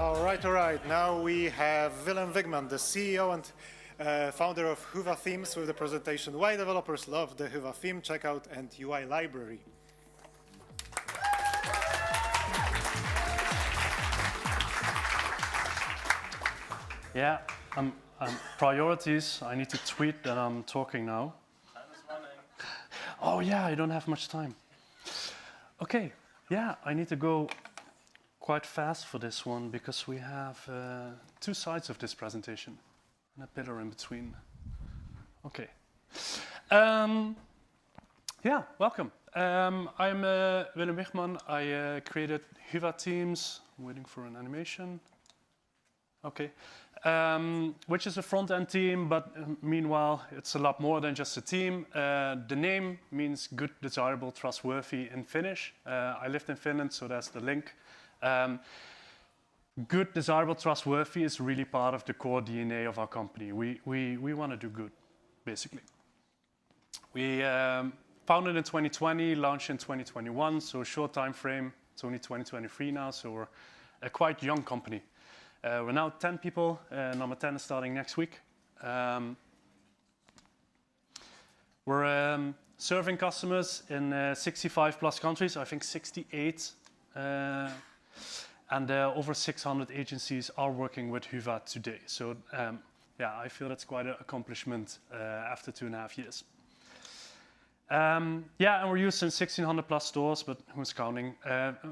All right. Now we have Willem Wigman, the CEO and founder of Hyvä Themes, with the presentation Why Developers Love the Hyvä Theme Checkout and UI Library. Yeah, priorities. I need to tweet that I'm talking now. Time is running. Oh yeah, I don't have much time. Okay, yeah, I need to go quite fast for this one because we have two sides of this presentation and a pillar in between. Okay. Yeah, welcome. I'm Willem Wigman. I created Hyvä Themes. I'm waiting for an animation. Okay. Which is a front-end team, but meanwhile, it's a lot more than just a team. The name means good, desirable, trustworthy in Finnish. I lived in Finland, so that's the link. Good, desirable, trustworthy is really part of the core DNA of our company. We want to do good, basically. We founded in 2020, launched in 2021, so a short time frame. It's only 2023 now, so we're a quite young company. We're now 10 people, number 10 is starting next week. We're serving customers in 65 plus countries, I think 68. And over 600 agencies are working with Hyvä today. So yeah, I feel that's quite an accomplishment after 2.5 years. Yeah, and we're used in 1,600 plus stores, but who's counting?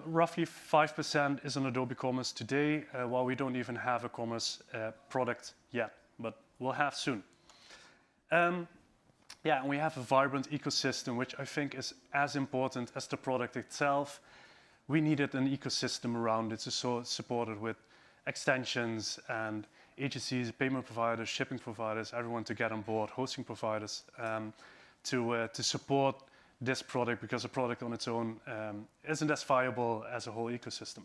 Roughly 5% is on Adobe Commerce today, while we don't even have a commerce product yet, but we'll have soon. Yeah, and we have a vibrant ecosystem, which I think is as important as the product itself. We needed an ecosystem around it to support it with extensions and agencies, payment providers, shipping providers, everyone to get on board, hosting providers, to support this product, because a product on its own isn't as viable as a whole ecosystem.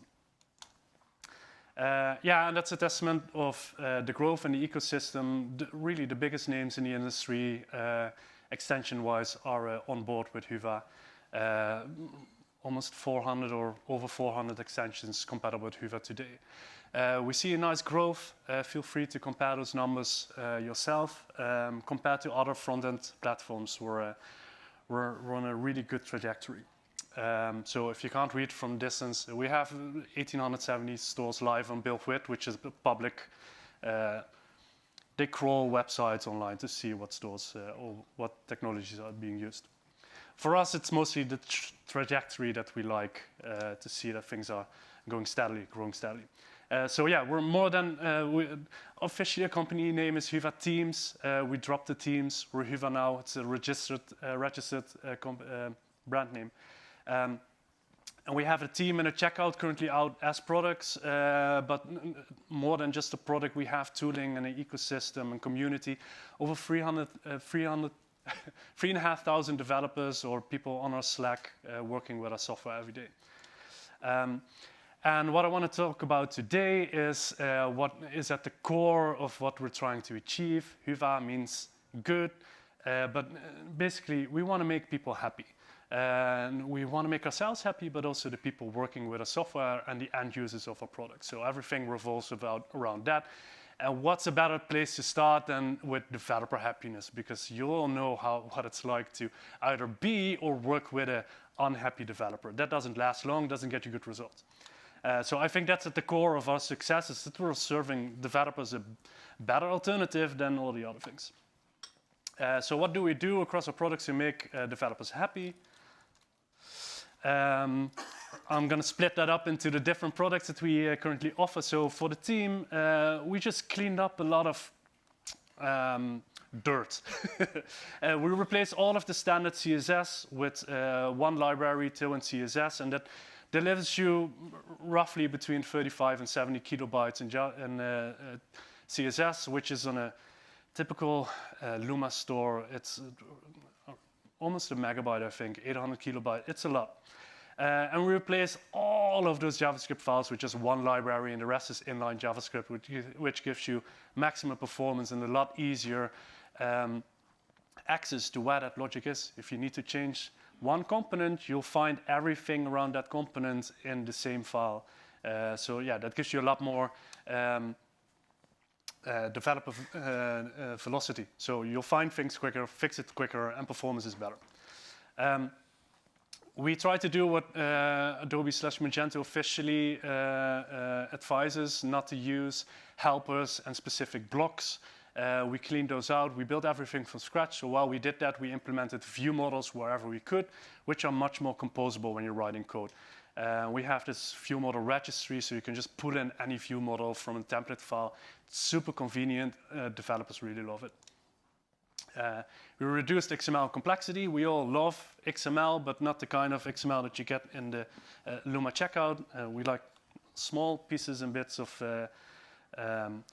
Yeah, and that's a testament of the growth in the ecosystem. Really, the biggest names in the industry, extension-wise, are on board with Hyvä. Almost 400 or over 400 extensions compatible with Hyvä today. We see a nice growth. Feel free to compare those numbers yourself. Compared to other front-end platforms, we're on a really good trajectory. So if you can't read from distance, we have 1,870 stores live on Build-With, which is public. They crawl websites online to see what stores or what technologies are being used. For us, it's mostly the trajectory that we like to see that things are growing steadily. So yeah, we're more than, officially a company name is Hyvä Themes. We dropped the Themes, we're Hyvä now, it's a registered brand name. And we have a team and a checkout currently out as products, but more than just a product, we have tooling and an ecosystem and community. Over 3,500 developers or people on our Slack working with our software every day. And what I want to talk about today is what is at the core of what we're trying to achieve. Hyvä means good, but basically we want to make people happy. And we want to make ourselves happy, but also the people working with our software and the end users of our product. So everything revolves around that. And what's a better place to start than with developer happiness? Because you all know what it's like to either be or work with an unhappy developer. That doesn't last long, doesn't get you good results. So I think that's at the core of our success, is that we're serving developers a better alternative than all the other things. So what do we do across our products to make developers happy? I'm going to split that up into the different products that we currently offer. So for the team, we just cleaned up a lot of dirt. We replaced all of the standard CSS with one library, Tailwind CSS, and that delivers you roughly between 35 and 70 kilobytes in CSS, which is on a typical Luma store. It's almost a megabyte, I think, 800 kilobytes. It's a lot. And we replace all of those JavaScript files with just one library, and the rest is inline JavaScript, which gives you maximum performance and a lot easier access to where that logic is. If you need to change one component, you'll find everything around that component in the same file. So yeah, that gives you a lot more developer velocity. So you'll find things quicker, fix it quicker, and performance is better. We try to do what Adobe/Magento officially advises, not to use helpers and specific blocks. We cleaned those out. We built everything from scratch. So while we did that, we implemented view models wherever we could, which are much more composable when you're writing code. We have this view model registry, so you can just put in any view model from a template file. It's super convenient. Developers really love it. We reduced XML complexity. We all love XML, but not the kind of XML that you get in the Luma checkout. We like small pieces and bits of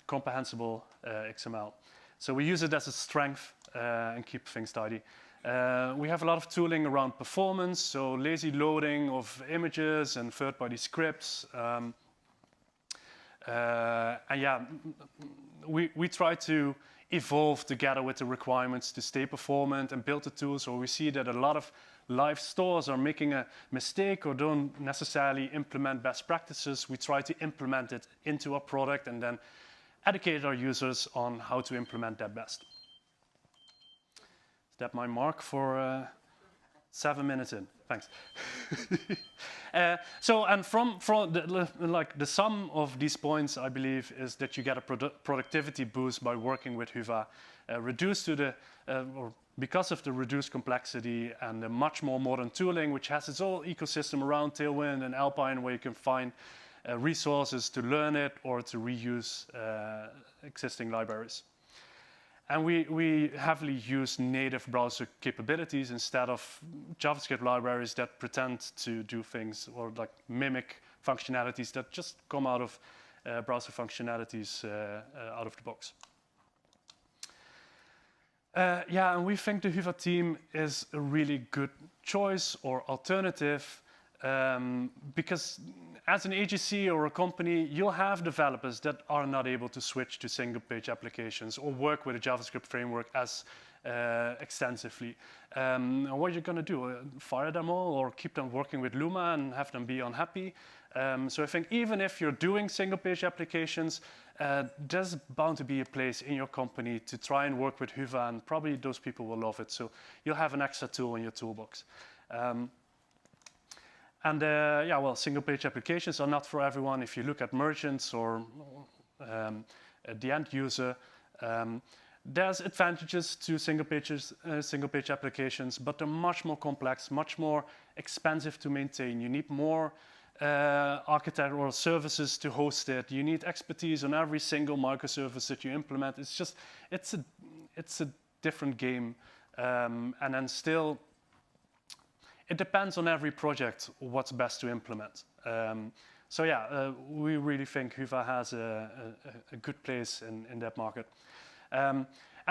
comprehensible XML. So we use it as a strength and keep things tidy. We have a lot of tooling around performance, so lazy loading of images and third-party scripts. And yeah, we try to evolve together with the requirements to stay performant and build the tools. So we see that a lot of live stores are making a mistake or don't necessarily implement best practices. We try to implement it into our product and then educate our users on how to implement that best. Is that my mark for 7 minutes in? Thanks. So, and from the sum of these points, I believe, is that you get a productivity boost by working with Hyvä, reduced to the, or because of the reduced complexity and the much more modern tooling, which has its whole ecosystem around Tailwind and Alpine, where you can find resources to learn it or to reuse existing libraries. And we heavily use native browser capabilities instead of JavaScript libraries that pretend to do things or like mimic functionalities that just come out of browser functionalities out of the box. Yeah, and we think the Hyvä team is a really good choice or alternative because as an agency or a company, you'll have developers that are not able to switch to single-page applications or work with a JavaScript framework as extensively. What are you going to do? Fire them all or keep them working with Luma and have them be unhappy? So I think even if you're doing single-page applications, there's bound to be a place in your company to try and work with Hyvä, and probably those people will love it. So you'll have an extra tool in your toolbox. And yeah, well, single-page applications are not for everyone. If you look at merchants or the end user, there's advantages to single-page applications, but they're much more complex, much more expensive to maintain. You need more architectural services to host it. You need expertise on every single microservice that you implement. It's just, it's a different game, and then still. It depends on every project what's best to implement. So yeah, we really think Hyvä has a good place in that market. And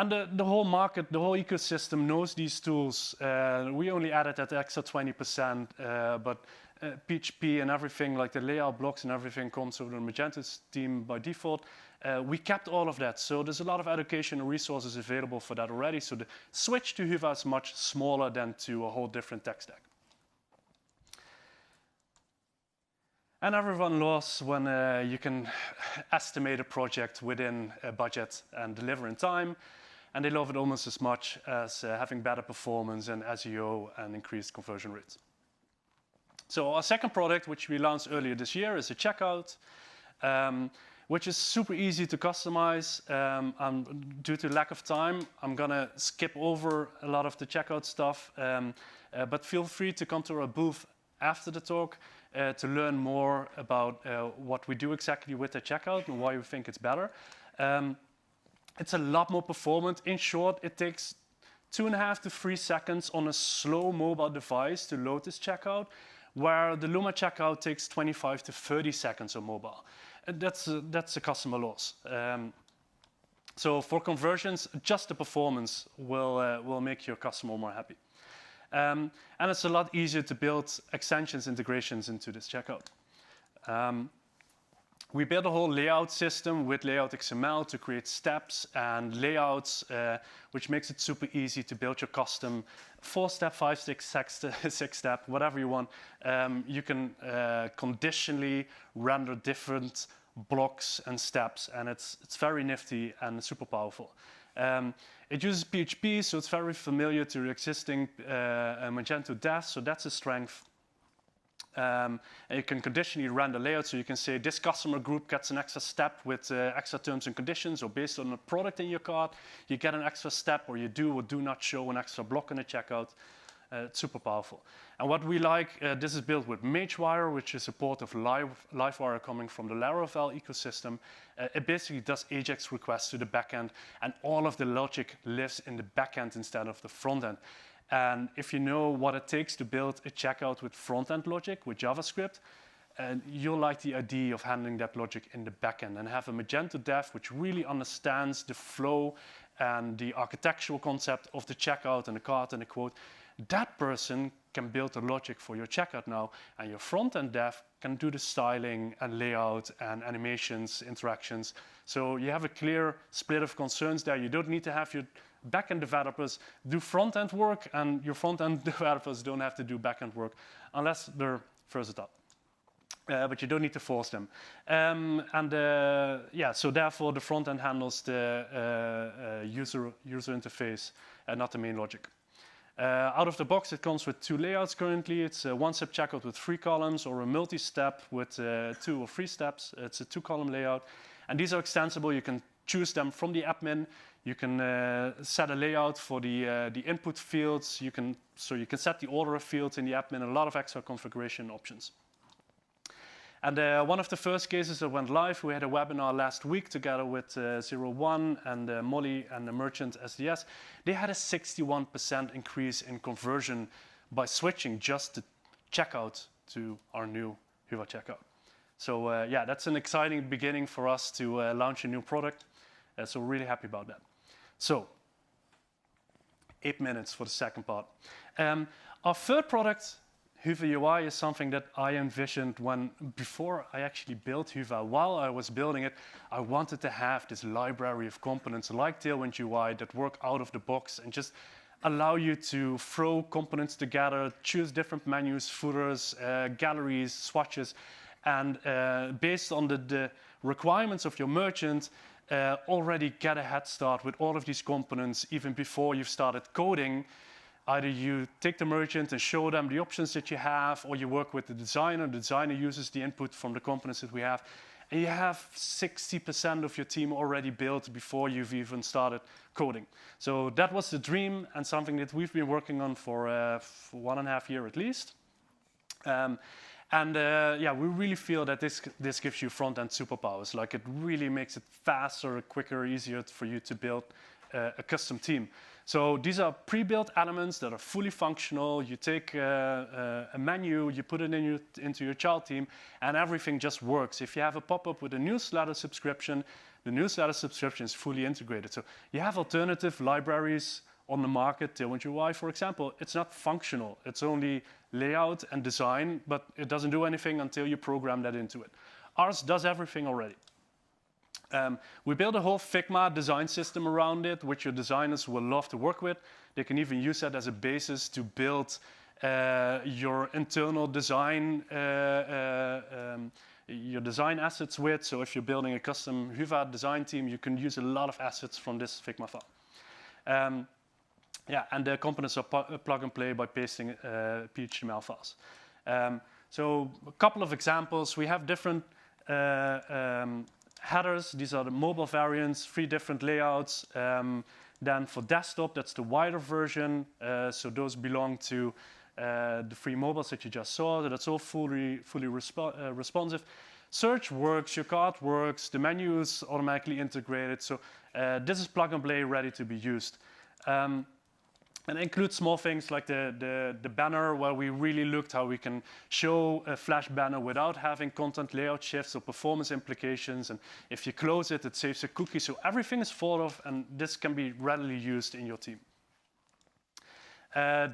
the whole market, the whole ecosystem knows these tools. We only added that extra 20%, but PHP and everything, like the layout blocks and everything comes over the Magento team by default. We kept all of that, so there's a lot of education and resources available for that already. So the switch to Hyvä is much smaller than to a whole different tech stack. And everyone loves when you can estimate a project within a budget and deliver in time, and they love it almost as much as having better performance and SEO and increased conversion rates. So our second product, which we launched earlier this year, is a checkout. Which is super easy to customize. Due to lack of time, I'm gonna skip over a lot of the checkout stuff, but feel free to come to our booth after the talk to learn more about what we do exactly with the checkout and why we think it's better. It's a lot more performant. In short, it takes 2.5 to 3 seconds on a slow mobile device to load this checkout, where the Luma checkout takes 25 to 30 seconds on mobile. That's a customer loss. So for conversions, just the performance will make your customer more happy. And it's a lot easier to build extensions, integrations into this checkout. We built a whole layout system with layout XML to create steps and layouts, which makes it super easy to build your custom 4-step, 5-step, 6-step, whatever you want. You can conditionally render different blocks and steps, and it's very nifty and super powerful. It uses PHP, so it's very familiar to the existing Magento dev, so that's a strength. And you can conditionally render layout, so you can say this customer group gets an extra step with extra terms and conditions, or based on a product in your cart, you get an extra step, or you do or do not show an extra block in the checkout. It's super powerful. And what we like, this is built with MageWire, which is support of Livewire coming from the Laravel ecosystem. It basically does AJAX requests to the backend, and all of the logic lives in the backend instead of the front end. And if you know what it takes to build a checkout with front-end logic, with JavaScript, you'll like the idea of handling that logic in the backend and have a Magento dev which really understands the flow and the architectural concept of the checkout and the cart and the quote. That person can build the logic for your checkout now, and your front-end dev can do the styling and layout and animations, interactions. So you have a clear split of concerns there. You don't need to have your backend developers do front-end work, and your front-end developers don't have to do backend work unless they're versatile. But you don't need to force them. So therefore the front-end handles the user interface and not the main logic. Out of the box, it comes with 2 layouts currently. It's a 1-step checkout with 3 columns, or a multi-step with 2 or 3 steps. It's a 2-column layout. And these are extensible. You can choose them from the admin. You can set a layout for the input fields. You can set the order of fields in the admin, a lot of extra configuration options. And one of the first cases that went live, we had a webinar last week together with 01 and Molly and the merchant SDS. They had a 61% increase in conversion by switching just the checkout to our new Hyvä checkout. So that's an exciting beginning for us to launch a new product. So we're really happy about that. So 8 minutes for the second part. Our third product, Hyvä UI, is something that I envisioned before I actually built Hyvä. While I was building it, I wanted to have this library of components like Tailwind UI that work out of the box and just allow you to throw components together, choose different menus, footers, galleries, swatches, and based on the requirements of your merchant, already get a head start with all of these components even before you've started coding. Either you take the merchant and show them the options that you have, or you work with the designer. The designer uses the input from the components that we have, and you have 60% of your team already built before you've even started coding. So that was the dream, and something that we've been working on for 1.5 years at least. We really feel that this gives you front-end superpowers. Like, it really makes it faster, quicker, easier for you to build a custom team. So these are pre-built elements that are fully functional. You take a menu, you put it into your child team, and everything just works. If you have a pop-up with a newsletter subscription, the newsletter subscription is fully integrated. So you have alternative libraries on the market. Tailwind UI, for example, it's not functional. It's only layout and design, but it doesn't do anything until you program that into it. Ours does everything already. We built a whole Figma design system around it, which your designers will love to work with. They can even use that as a basis to build your internal design, your design assets with. So if you're building a custom Hyvä design team, you can use a lot of assets from this Figma file. And the components are plug and play by pasting PHTML files. So a couple of examples. We have different headers. These are the mobile variants, 3 different layouts. Then for desktop, that's the wider version. So those belong to the 3 mobiles that you just saw. So that's all fully responsive. Search works, your cart works, the menu is automatically integrated. So this is plug and play, ready to be used. And includes small things like the banner, where we really looked how we can show a flash banner without having content layout shifts or performance implications. And if you close it, it saves a cookie. So everything is thought of, and this can be readily used in your team.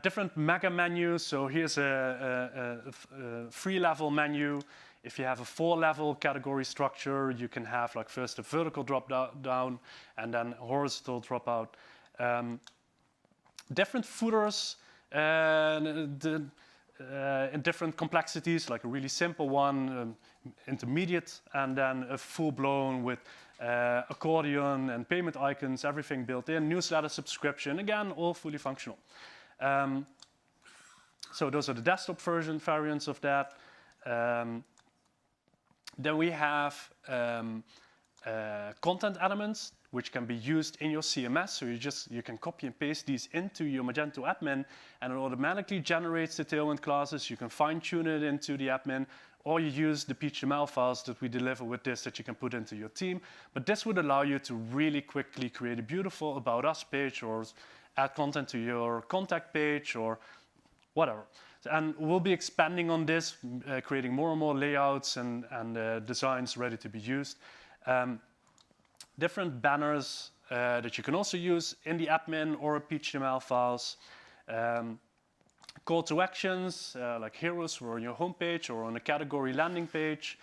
Different mega menus. So here's a 3-level menu. If you have a 4-level category structure, you can have like first a vertical drop down and then horizontal dropout. Different footers in different complexities, like a really simple one, intermediate, and then a full-blown with accordion and payment icons, everything built in, newsletter subscription, again, all fully functional. So those are the desktop version variants of that. Then we have content elements, which can be used in your CMS. So you can copy and paste these into your Magento admin, and it automatically generates the Tailwind classes. You can fine-tune it into the admin, or you use the HTML files that we deliver with this that you can put into your team. But this would allow you to really quickly create a beautiful About Us page, or add content to your contact page, or whatever. And we'll be expanding on this, creating more and more layouts and designs ready to be used. Different banners that you can also use in the admin or HTML files. Call to actions, like heroes who are on your homepage or on a category landing page.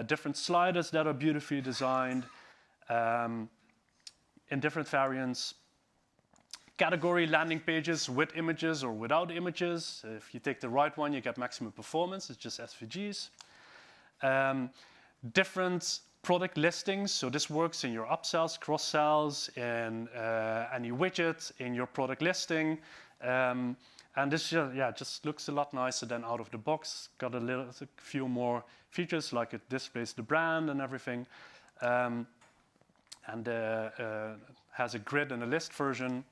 Different sliders that are beautifully designed in different variants. Category landing pages with images or without images. If you take the right one, you get maximum performance. It's just SVGs. Different product listings. So this works in your upsells, cross-sells, in any widget in your product listing. And this just looks a lot nicer than out of the box. Got a few more features, like it displays the brand and everything. And has a grid and a list version.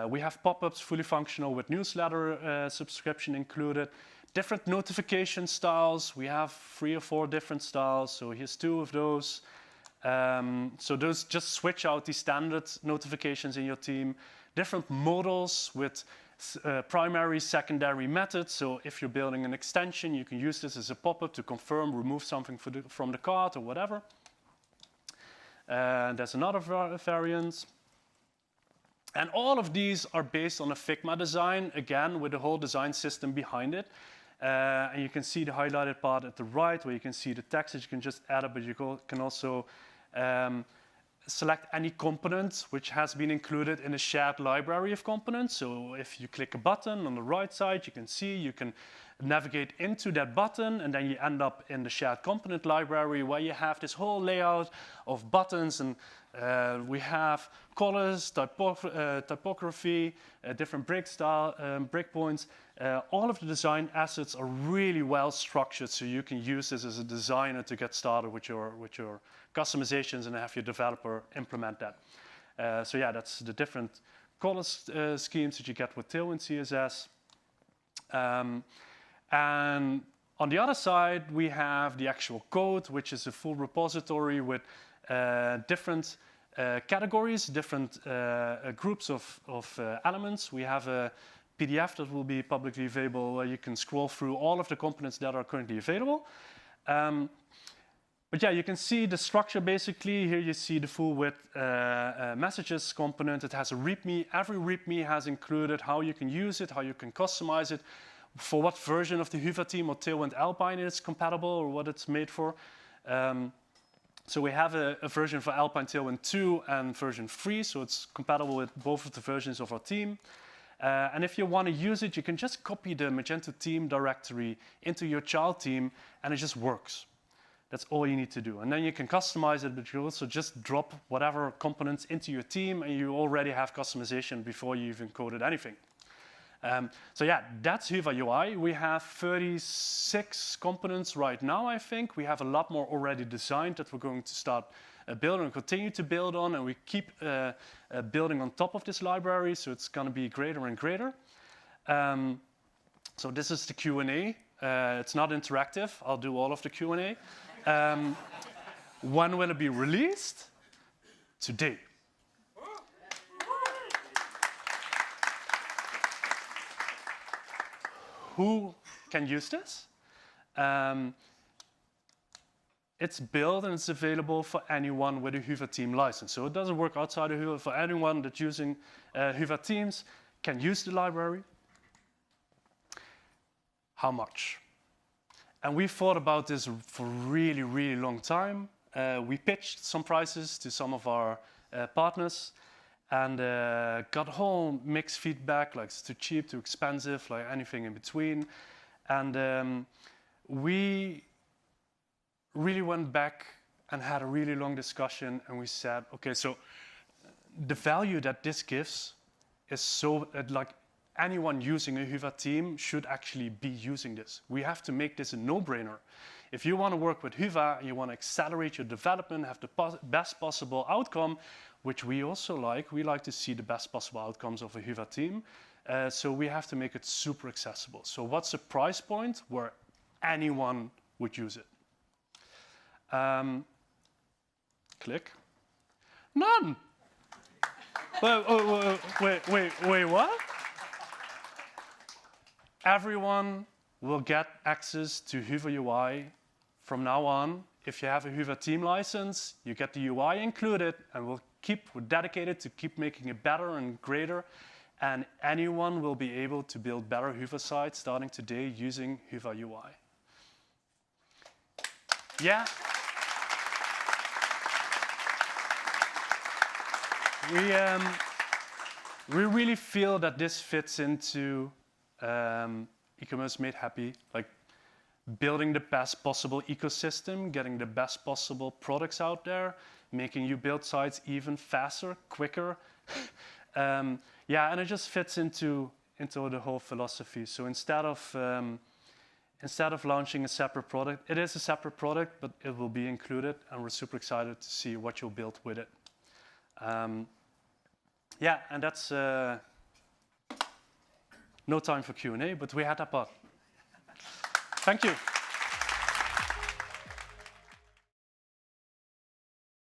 We have pop-ups fully functional with newsletter subscription included. Different notification styles. We have 3 or 4 different styles. So here's 2 of those. So those just switch out the standard notifications in your team. Different modals with primary, secondary methods. So if you're building an extension, you can use this as a pop-up to confirm, remove something from the cart or whatever. There's another variant. And all of these are based on a Figma design, again, with the whole design system behind it. And you can see the highlighted part at the right, where you can see the text that you can just add it, but you can also select any component which has been included in a shared library of components. So if you click a button on the right side, you can navigate into that button, and then you end up in the shared component library where you have this whole layout of buttons, and we have colors, typography, different breakpoints. All of the design assets are really well structured, so you can use this as a designer to get started with your customizations and have your developer implement that. So yeah, that's the different color schemes that you get with Tailwind CSS. And on the other side, we have the actual code, which is a full repository with different categories, different groups of elements. We have a PDF that will be publicly available where you can scroll through all of the components that are currently available. But yeah, you can see the structure basically. Here you see the full width messages component. It has a README. Every README has included how you can use it, how you can customize it, for what version of the Hyvä theme or Tailwind Alpine it's compatible or what it's made for. So we have a version for Alpine Tailwind 2 and version 3, so it's compatible with both of the versions of our team. And if you want to use it, you can just copy the Magento team directory into your child team, and it just works. That's all you need to do. And then you can customize it, but you also just drop whatever components into your team, and you already have customization before you even coded anything. So yeah, that's Hyvä UI. We have 36 components right now, I think. We have a lot more already designed that we're going to start building and continue to build on, and we keep building on top of this library, so it's going to be greater and greater. So this is the Q&A. It's not interactive. I'll do all of the Q&A. When will it be released? Today. Who can use this? It's built and it's available for anyone with a Hyvä Theme license. So it doesn't work outside of Hyvä. For anyone that's using Hyvä Themes can use the library. How much? And we thought about this for a really, really long time. We pitched some prices to some of our partners and got whole mixed feedback, like it's too cheap, too expensive, like anything in between. And we really went back and had a really long discussion, and we said, okay, so the value that this gives is so like anyone using a Hyvä theme should actually be using this. We have to make this a no-brainer. If you want to work with Hyvä, you want to accelerate your development, have the best possible outcome, which we also like. We like to see the best possible outcomes of a Hyvä theme. So we have to make it super accessible. So what's the price point where anyone would use it? Click. None. Wait, what? Everyone will get access to Hyvä UI from now on. If you have a Hyvä theme license, you get the UI included, and we're dedicated to keep making it better and greater. And anyone will be able to build better Hyvä sites starting today using Hyvä UI. Yeah. We really feel that this fits into e-commerce made happy, like building the best possible ecosystem, getting the best possible products out there, making you build sites even faster, quicker. Yeah, and it just fits into the whole philosophy. So instead of launching a separate product, it is a separate product, but it will be included, and we're super excited to see what you'll build with it. Yeah, and that's no time for Q&A, but we had that part. Thank you.